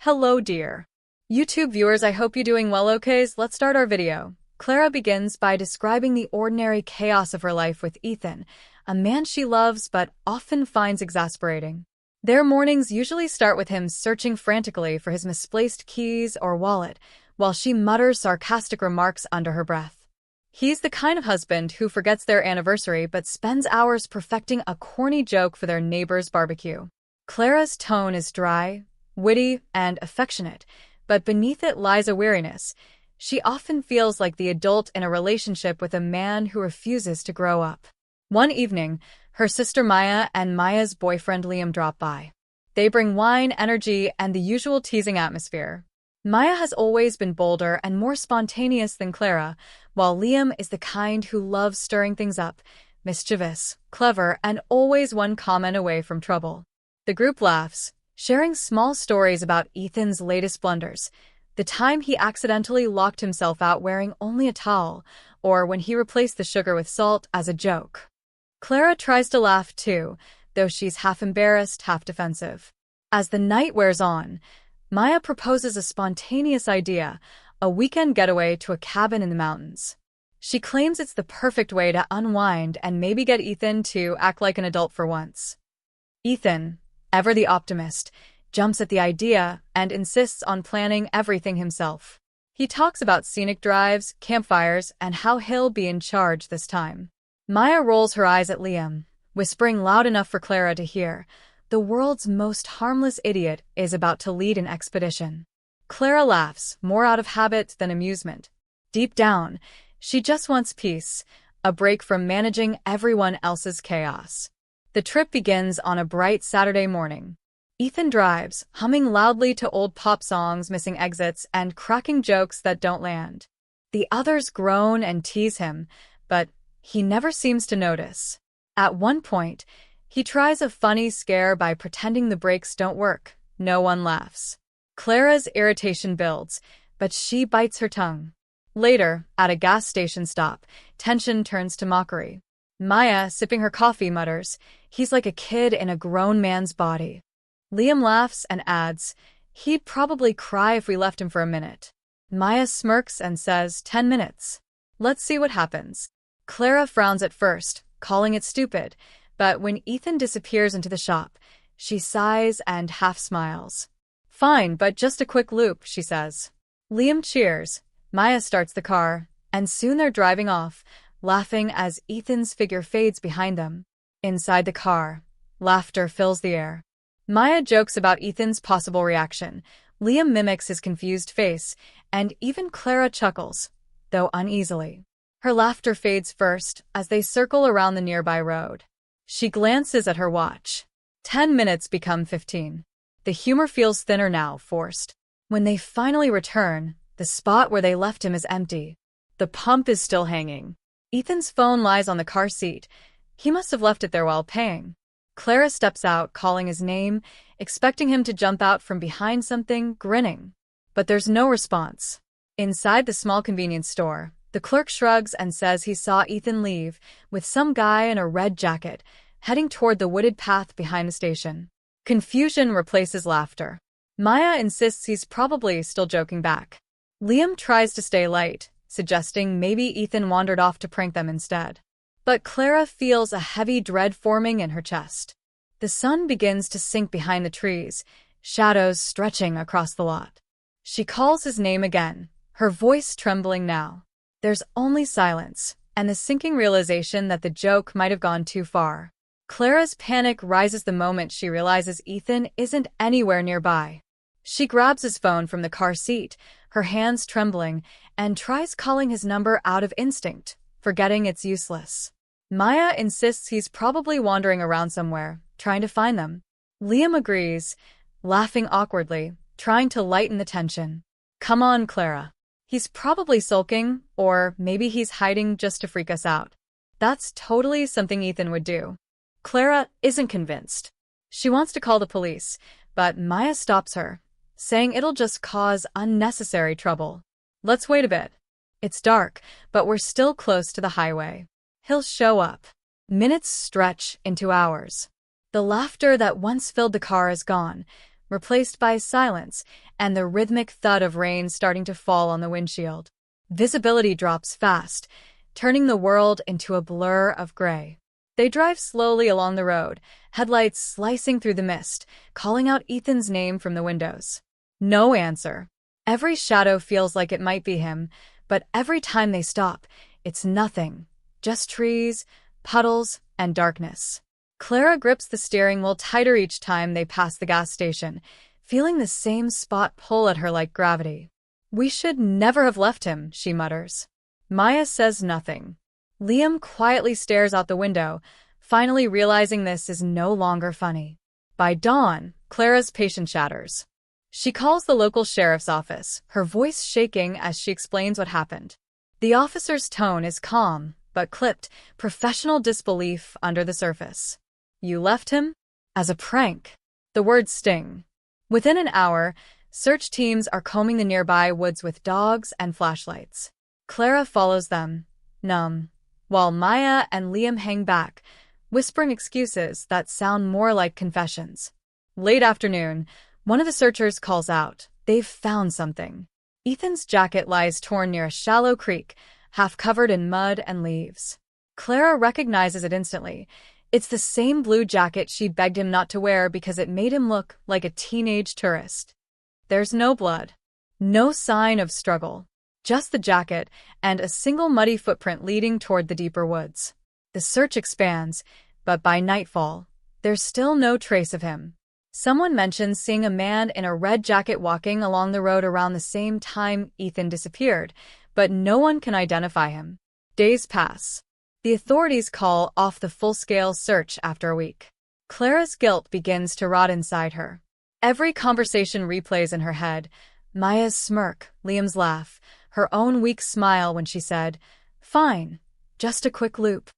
Hello, dear YouTube viewers, I hope you're doing well. Okay, let's start our video. Clara begins by describing the ordinary chaos of her life with Ethan, a man she loves but often finds exasperating. Their mornings usually start with him searching frantically for his misplaced keys or wallet, while she mutters sarcastic remarks under her breath. He's the kind of husband who forgets their anniversary but spends hours perfecting a corny joke for their neighbor's barbecue. Clara's tone is dry, witty, and affectionate, but beneath it lies a weariness. She often feels like the adult in a relationship with a man who refuses to grow up. One evening, her sister Maya and Maya's boyfriend Liam drop by. They bring wine, energy, and the usual teasing atmosphere. Maya has always been bolder and more spontaneous than Clara, while Liam is the kind who loves stirring things up, mischievous, clever, and always one comment away from trouble. The group laughs, sharing small stories about Ethan's latest blunders, the time he accidentally locked himself out wearing only a towel, or when he replaced the sugar with salt as a joke. Clara tries to laugh too, though she's half embarrassed, half defensive. As the night wears on, Maya proposes a spontaneous idea, a weekend getaway to a cabin in the mountains. She claims it's the perfect way to unwind and maybe get Ethan to act like an adult for once. Ethan, ever the optimist, jumps at the idea and insists on planning everything himself. He talks about scenic drives, campfires, and how he'll be in charge this time. Maya rolls her eyes at Liam, whispering loud enough for Clara to hear, "The world's most harmless idiot is about to lead an expedition." Clara laughs, more out of habit than amusement. Deep down, she just wants peace, a break from managing everyone else's chaos. The trip begins on a bright Saturday morning. Ethan drives, humming loudly to old pop songs, missing exits, and cracking jokes that don't land. The others groan and tease him, but he never seems to notice. At one point, he tries a funny scare by pretending the brakes don't work. No one laughs. Clara's irritation builds, but she bites her tongue. Later, at a gas station stop, tension turns to mockery. Maya, sipping her coffee, mutters, "He's like a kid in a grown man's body." Liam laughs and adds, "He'd probably cry if we left him for a minute." Maya smirks and says, 10 minutes. Let's see what happens. Clara frowns at first, calling it stupid, but when Ethan disappears into the shop, she sighs and half smiles. "Fine, but just a quick loop," she says. Liam cheers. Maya starts the car, and soon they're driving off, laughing as Ethan's figure fades behind them. Inside the car, laughter fills the air. Maya jokes about Ethan's possible reaction. Liam mimics his confused face, and even Clara chuckles, though uneasily. Her laughter fades first as they circle around the nearby road. She glances at her watch. 10 minutes become 15. The humor feels thinner now, forced. When they finally return, the spot where they left him is empty. The pump is still hanging. Ethan's phone lies on the car seat. He must have left it there while paying. Clara steps out, calling his name, expecting him to jump out from behind something, grinning. But there's no response. Inside the small convenience store, the clerk shrugs and says he saw Ethan leave, with some guy in a red jacket, heading toward the wooded path behind the station. Confusion replaces laughter. Maya insists he's probably still joking back. Liam tries to stay light, suggesting maybe Ethan wandered off to prank them instead. But Clara feels a heavy dread forming in her chest. The sun begins to sink behind the trees, shadows stretching across the lot. She calls his name again, her voice trembling now. There's only silence, and the sinking realization that the joke might have gone too far. Clara's panic rises the moment she realizes Ethan isn't anywhere nearby. She grabs his phone from the car seat, her hands trembling, and tries calling his number out of instinct, forgetting it's useless. Maya insists he's probably wandering around somewhere, trying to find them. Liam agrees, laughing awkwardly, trying to lighten the tension. "Come on, Clara. He's probably sulking, or maybe he's hiding just to freak us out." That's totally something Ethan would do. Clara isn't convinced. She wants to call the police, but Maya stops her, saying it'll just cause unnecessary trouble. "Let's wait a bit. It's dark, but we're still close to the highway. He'll show up." Minutes stretch into hours. The laughter that once filled the car is gone, replaced by silence, and the rhythmic thud of rain starting to fall on the windshield. Visibility drops fast, turning the world into a blur of gray. They drive slowly along the road, headlights slicing through the mist, calling out Ethan's name from the windows. No answer. Every shadow feels like it might be him, but every time they stop, it's nothing. Just trees, puddles, and darkness. Clara grips the steering wheel tighter each time they pass the gas station, feeling the same spot pull at her like gravity. "We should never have left him," she mutters. Maya says nothing. Liam quietly stares out the window, finally realizing this is no longer funny. By dawn, Clara's patience shatters. She calls the local sheriff's office, her voice shaking as she explains what happened. The officer's tone is calm, but clipped, professional disbelief under the surface. "You left him?" "As a prank." The words sting. Within an hour, search teams are combing the nearby woods with dogs and flashlights. Clara follows them, numb, while Maya and Liam hang back, whispering excuses that sound more like confessions. Late afternoon, one of the searchers calls out. They've found something. Ethan's jacket lies torn near a shallow creek, half covered in mud and leaves. Clara recognizes it instantly. It's the same blue jacket she begged him not to wear because it made him look like a teenage tourist. There's no blood. No sign of struggle. Just the jacket and a single muddy footprint leading toward the deeper woods. The search expands, but by nightfall, there's still no trace of him. Someone mentions seeing a man in a red jacket walking along the road around the same time Ethan disappeared, but no one can identify him. Days pass. The authorities call off the full-scale search after a week. Clara's guilt begins to rot inside her. Every conversation replays in her head. Maya's smirk, Liam's laugh, her own weak smile when she said, "Fine, just a quick loop."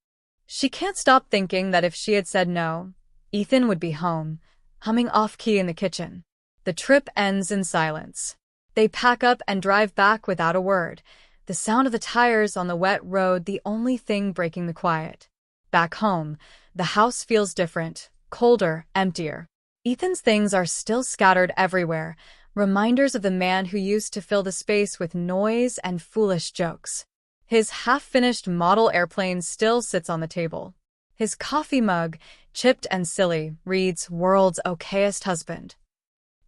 She can't stop thinking that if she had said no, Ethan would be home, humming off-key in the kitchen. The trip ends in silence. They pack up and drive back without a word, the sound of the tires on the wet road the only thing breaking the quiet. Back home, the house feels different, colder, emptier. Ethan's things are still scattered everywhere, reminders of the man who used to fill the space with noise and foolish jokes. His half-finished model airplane still sits on the table. His coffee mug, chipped and silly, reads "World's okayest husband."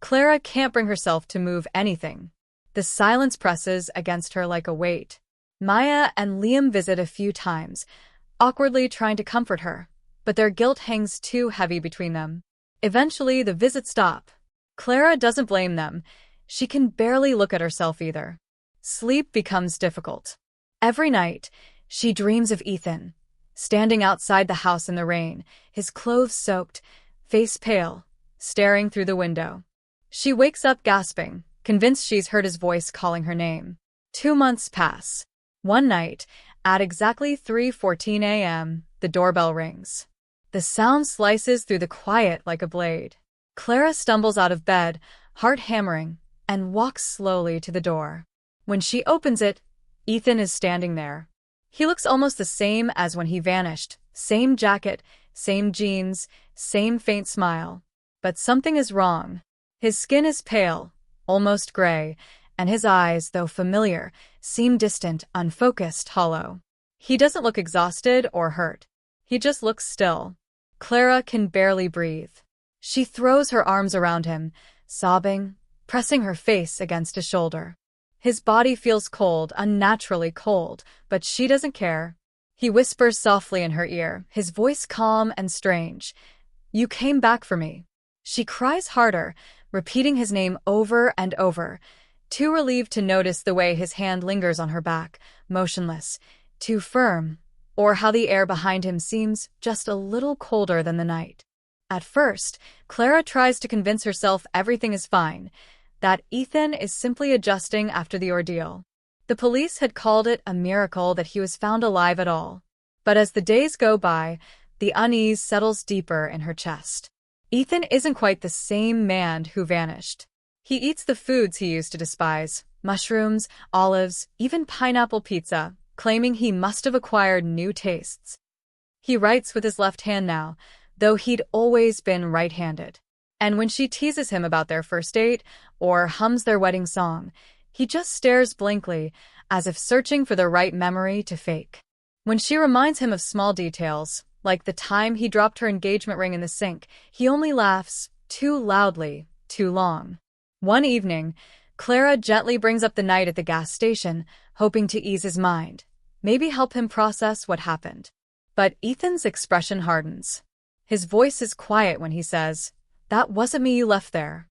Clara can't bring herself to move anything. The silence presses against her like a weight. Maya and Liam visit a few times, awkwardly trying to comfort her, but their guilt hangs too heavy between them. Eventually, the visits stop. Clara doesn't blame them. She can barely look at herself either. Sleep becomes difficult. Every night, she dreams of Ethan, standing outside the house in the rain, his clothes soaked, face pale, staring through the window. She wakes up gasping, convinced she's heard his voice calling her name. 2 months pass. One night, at exactly 3:14 a.m., the doorbell rings. The sound slices through the quiet like a blade. Clara stumbles out of bed, heart hammering, and walks slowly to the door. When she opens it, Ethan is standing there. He looks almost the same as when he vanished. Same jacket, same jeans, same faint smile. But something is wrong. His skin is pale, almost gray, and his eyes, though familiar, seem distant, unfocused, hollow. He doesn't look exhausted or hurt. He just looks still. Clara can barely breathe. She throws her arms around him, sobbing, pressing her face against his shoulder. His body feels cold, unnaturally cold, but she doesn't care. He whispers softly in her ear, his voice calm and strange. "You came back for me." She cries harder, repeating his name over and over, too relieved to notice the way his hand lingers on her back, motionless, too firm, or how the air behind him seems just a little colder than the night. At first, Clara tries to convince herself everything is fine, that Ethan is simply adjusting after the ordeal. The police had called it a miracle that he was found alive at all. But as the days go by, the unease settles deeper in her chest. Ethan isn't quite the same man who vanished. He eats the foods he used to despise, mushrooms, olives, even pineapple pizza, claiming he must have acquired new tastes. He writes with his left hand now, though he'd always been right-handed. And when she teases him about their first date or hums their wedding song, he just stares blankly, as if searching for the right memory to fake. When she reminds him of small details, like the time he dropped her engagement ring in the sink, he only laughs, too loudly, too long. One evening, Clara gently brings up the night at the gas station, hoping to ease his mind, maybe help him process what happened. But Ethan's expression hardens. His voice is quiet when he says, "That wasn't me you left there."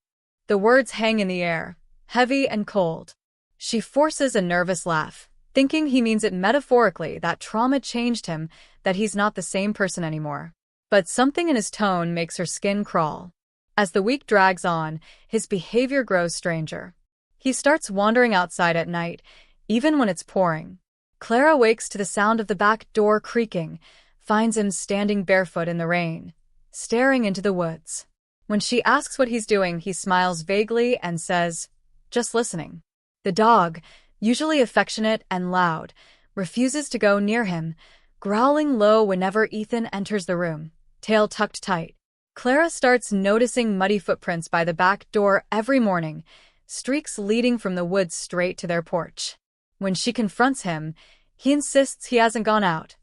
The words hang in the air, heavy and cold. She forces a nervous laugh, thinking he means it metaphorically, that trauma changed him, that he's not the same person anymore. But something in his tone makes her skin crawl. As the week drags on, his behavior grows stranger. He starts wandering outside at night, even when it's pouring. Clara wakes to the sound of the back door creaking, finds him standing barefoot in the rain, staring into the woods. When she asks what he's doing, he smiles vaguely and says, "Just listening." The dog, usually affectionate and loud, refuses to go near him, growling low whenever Ethan enters the room, tail tucked tight. Clara starts noticing muddy footprints by the back door every morning, streaks leading from the woods straight to their porch. When she confronts him, he insists he hasn't gone out,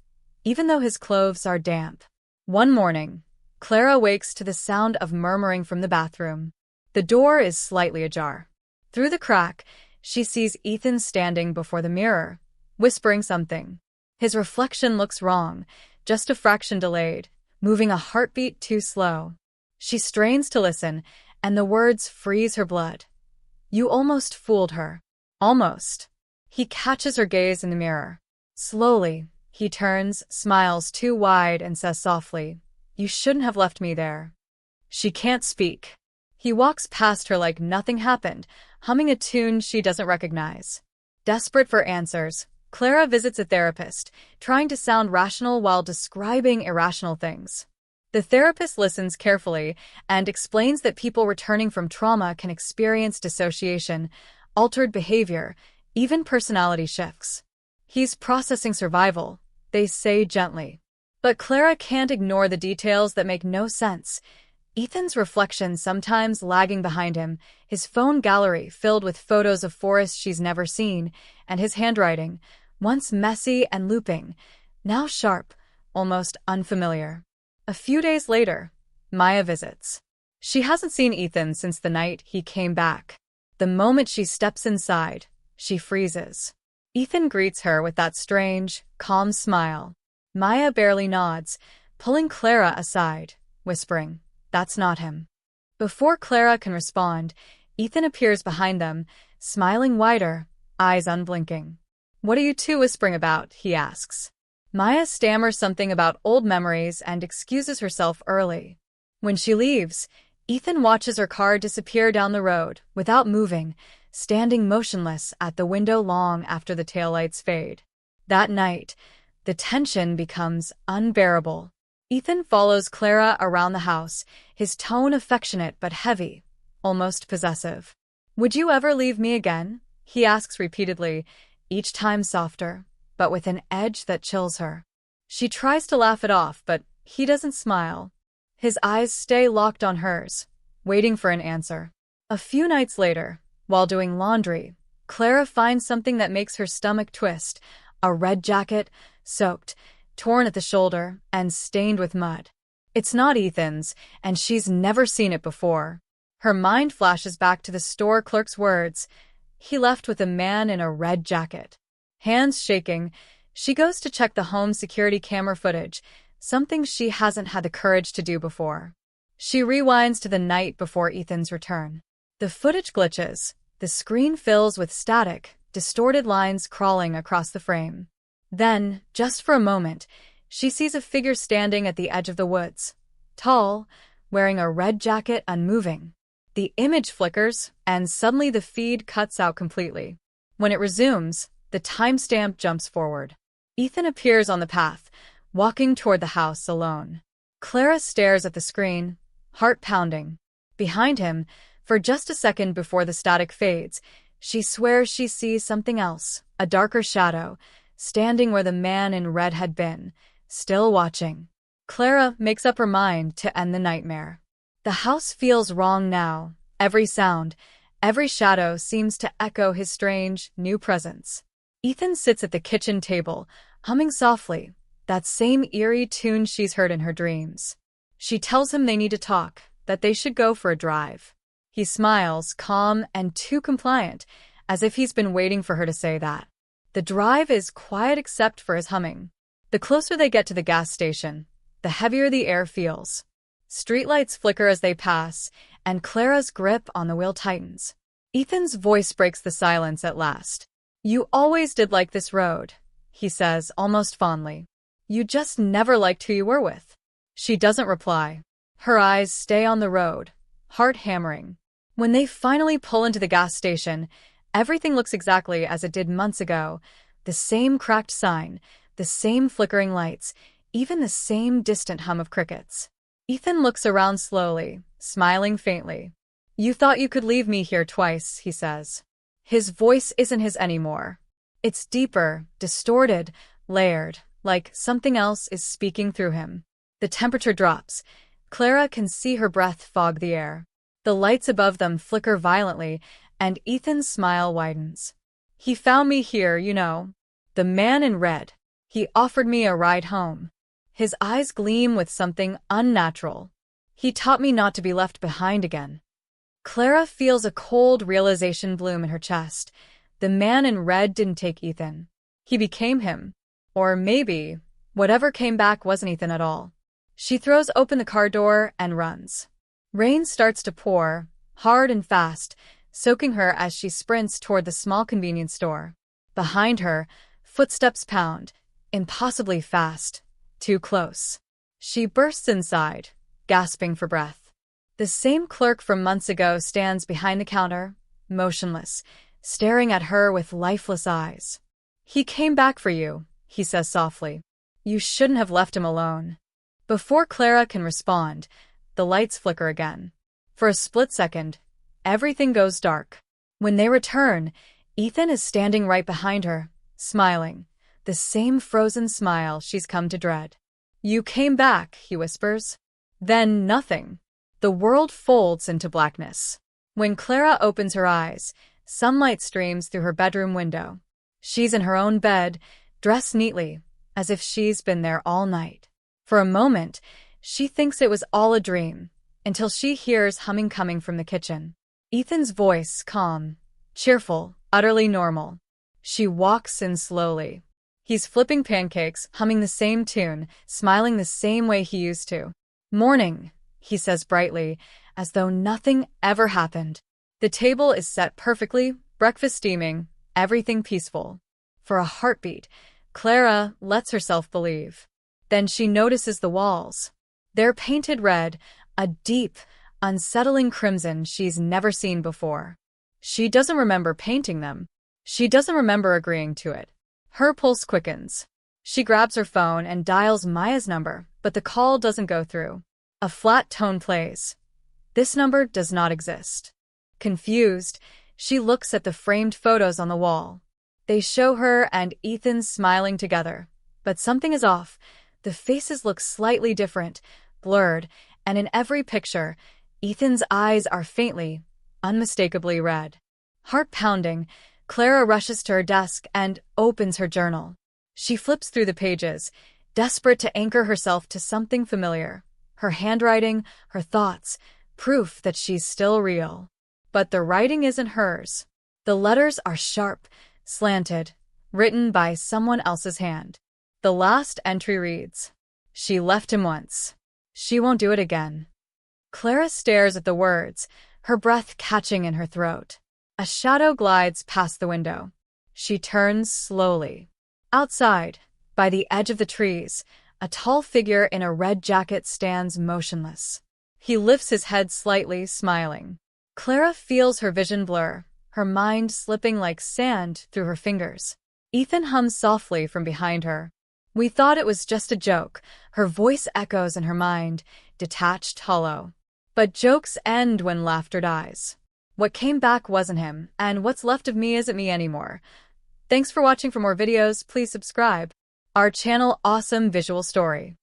even though his clothes are damp. One morning, Clara wakes to the sound of murmuring from the bathroom. The door is slightly ajar. Through the crack, she sees Ethan standing before the mirror, whispering something. His reflection looks wrong, just a fraction delayed, moving a heartbeat too slow. She strains to listen, and the words freeze her blood. "You almost fooled her." Almost. He catches her gaze in the mirror. Slowly, he turns, smiles too wide, and says softly, "You shouldn't have left me there." She can't speak. He walks past her like nothing happened, humming a tune she doesn't recognize. Desperate for answers, Clara visits a therapist, trying to sound rational while describing irrational things. The therapist listens carefully and explains that people returning from trauma can experience dissociation, altered behavior, even personality shifts. "He's processing survival," they say gently. But Clara can't ignore the details that make no sense. Ethan's reflection sometimes lagging behind him, his phone gallery filled with photos of forests she's never seen, and his handwriting, once messy and looping, now sharp, almost unfamiliar. A few days later, Maya visits. She hasn't seen Ethan since the night he came back. The moment she steps inside, she freezes. Ethan greets her with that strange, calm smile. Maya barely nods, pulling Clara aside, whispering, "That's not him." Before Clara can respond, Ethan appears behind them, smiling wider, eyes unblinking. "What are you two whispering about?" he asks. Maya stammers something about old memories and excuses herself early. When she leaves, Ethan watches her car disappear down the road, without moving, standing motionless at the window long after the taillights fade. That night, the tension becomes unbearable. Ethan follows Clara around the house, his tone affectionate but heavy, almost possessive. "Would you ever leave me again?" he asks repeatedly, each time softer, but with an edge that chills her. She tries to laugh it off, but he doesn't smile. His eyes stay locked on hers, waiting for an answer. A few nights later, while doing laundry, Clara finds something that makes her stomach twist, a red jacket, soaked, torn at the shoulder, and stained with mud. It's not Ethan's, and she's never seen it before. Her mind flashes back to the store clerk's words, "He left with a man in a red jacket." Hands shaking, she goes to check the home security camera footage, something she hasn't had the courage to do before. She rewinds to the night before Ethan's return. The footage glitches, the screen fills with static, distorted lines crawling across the frame. Then, just for a moment, she sees a figure standing at the edge of the woods, tall, wearing a red jacket, unmoving. The image flickers, and suddenly the feed cuts out completely. When it resumes, the timestamp jumps forward. Ethan appears on the path, walking toward the house alone. Clara stares at the screen, heart pounding. Behind him, for just a second before the static fades, she swears she sees something else, a darker shadow, standing where the man in red had been, still watching. Clara makes up her mind to end the nightmare. The house feels wrong now. Every sound, every shadow seems to echo his strange, new presence. Ethan sits at the kitchen table, humming softly, that same eerie tune she's heard in her dreams. She tells him they need to talk, that they should go for a drive. He smiles, calm and too compliant, as if he's been waiting for her to say that. The drive is quiet except for his humming. The closer they get to the gas station, the heavier the air feels. Streetlights flicker as they pass, and Clara's grip on the wheel tightens. Ethan's voice breaks the silence at last. "You always did like this road," he says, almost fondly. "You just never liked who you were with." She doesn't reply. Her eyes stay on the road, heart hammering. When they finally pull into the gas station, everything looks exactly as it did months ago. The same cracked sign, the same flickering lights, even the same distant hum of crickets. Ethan looks around slowly, smiling faintly. "You thought you could leave me here twice," he says. His voice isn't his anymore. It's deeper, distorted, layered, like something else is speaking through him. The temperature drops. Clara can see her breath fog the air. The lights above them flicker violently, and Ethan's smile widens. "He found me here, you know. The man in red. He offered me a ride home." His eyes gleam with something unnatural. "He taught me not to be left behind again." Clara feels a cold realization bloom in her chest. The man in red didn't take Ethan. He became him. Or maybe, whatever came back wasn't Ethan at all. She throws open the car door and runs. Rain starts to pour, hard and fast, soaking her as she sprints toward the small convenience store. Behind her, footsteps pound, impossibly fast, too close. She bursts inside, gasping for breath. The same clerk from months ago stands behind the counter, motionless, staring at her with lifeless eyes. "He came back for you," he says softly. "You shouldn't have left him alone." Before Clara can respond, the lights flicker again. For a split second, everything goes dark. When they return, Ethan is standing right behind her, smiling, the same frozen smile she's come to dread. "You came back," he whispers. Then nothing. The world folds into blackness. When Clara opens her eyes, sunlight streams through her bedroom window. She's in her own bed, dressed neatly, as if she's been there all night. For a moment, she thinks it was all a dream, until she hears humming coming from the kitchen. Ethan's voice, calm, cheerful, utterly normal. She walks in slowly. He's flipping pancakes, humming the same tune, smiling the same way he used to. "Morning," he says brightly, as though nothing ever happened. The table is set perfectly, breakfast steaming, everything peaceful. For a heartbeat, Clara lets herself believe. Then she notices the walls. They're painted red, a deep, unsettling crimson she's never seen before. She doesn't remember painting them. She doesn't remember agreeing to it. Her pulse quickens. She grabs her phone and dials Maya's number, but the call doesn't go through. A flat tone plays. This number does not exist. Confused, she looks at the framed photos on the wall. They show her and Ethan smiling together. But something is off. The faces look slightly different, blurred, and in every picture, Ethan's eyes are faintly, unmistakably red. Heart pounding, Clara rushes to her desk and opens her journal. She flips through the pages, desperate to anchor herself to something familiar. Her handwriting, her thoughts, proof that she's still real. But the writing isn't hers. The letters are sharp, slanted, written by someone else's hand. The last entry reads, "She left him once. She won't do it again." Clara stares at the words, her breath catching in her throat. A shadow glides past the window. She turns slowly. Outside, by the edge of the trees, a tall figure in a red jacket stands motionless. He lifts his head slightly, smiling. Clara feels her vision blur, her mind slipping like sand through her fingers. Ethan hums softly from behind her. "We thought it was just a joke." Her voice echoes in her mind, detached, hollow. But jokes end when laughter dies. What came back wasn't him, and what's left of me isn't me anymore. Thanks for watching. For more videos, please subscribe. Our channel, Awesome Visual Story.